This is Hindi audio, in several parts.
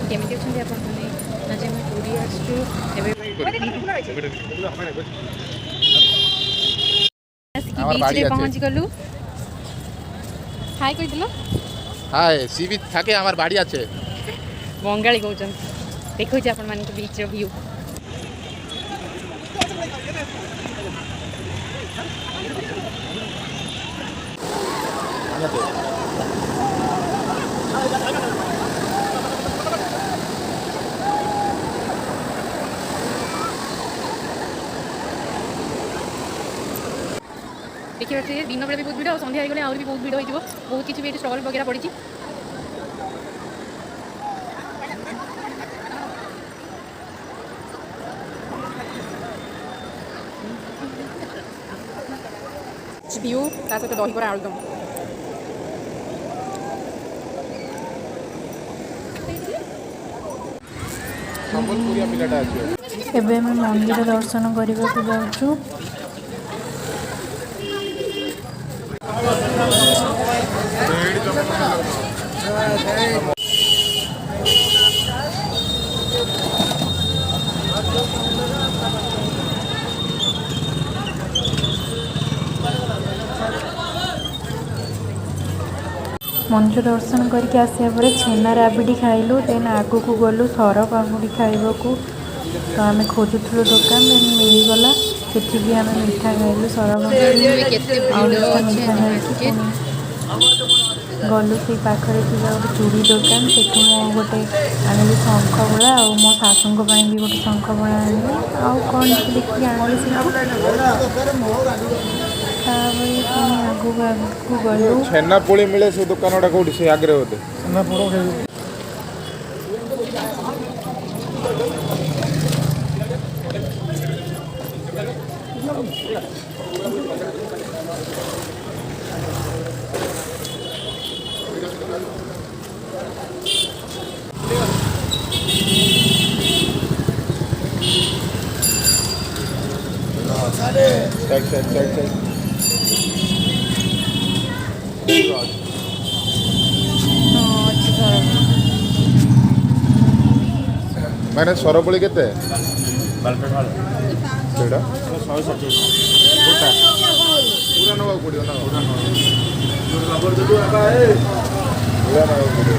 केमी अच्छा आप आज आम पूरी आसचु पहुँच गलु हाय कही हाय सी बीच थाके हमार बाड़ी आछे बंगाली कहते देखो आपण मान बीच व्यू देखिए दिन बेले भी बहुत भिड़ सन्ध्या गले आहरी भी बहुत भिड़ हो बहुत किसी भी स्टल वगैरह पड़ी व्यू सहित दहीबरा आलुदम एबे मैं मंदिर दर्शन करने को जाऊँ मंदिर दर्शन करके आसिया पर छेना राबिड़ी खाइलु देन आगु को गलु सर पामुड़ी खाइबाकू तो आम खोजुलु दुकान देन मिलगला सेठी आम मिठा खाइलु सर पामुड़ी मिठा खाई गलु से पाखरे गोटे चूड़ी दुकान से गोटे आनी शंख बड़ा और मो शाशु भी गोटे शंख बड़ा आनी आउ कौन देखिए आनी आगू गलु छेना पोली मिले से दुकान कौटी से आगे होते छेना पोड़ चल मैंने सरपली के पूरा नवा पड़ो ना पूरा नवा पड़ो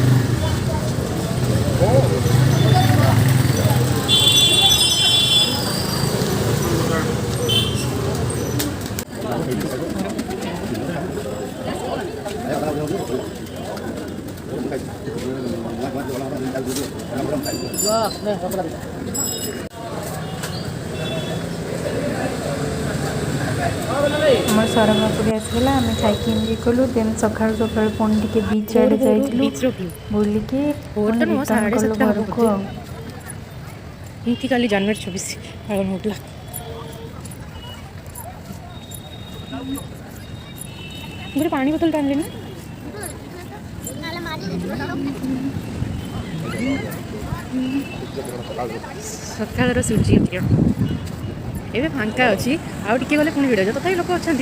आम सर पापड़ी आसला आम खाई गलु देन सका सका पुणी टे बीच आड़े जाइलु बुलिकी घर को काली जनवरी 24 पालन होता गोटे पानी बोतल टाणिले ना सकाल सूर्य एवं फांका अच्छी आउ टे गले पुणी भिड़ तथा लोक अच्छा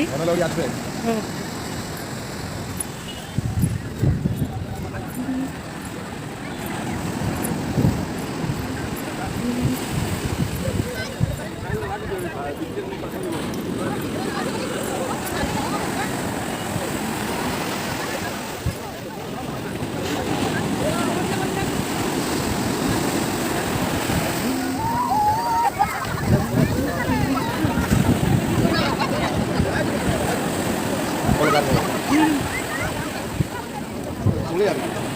Julian.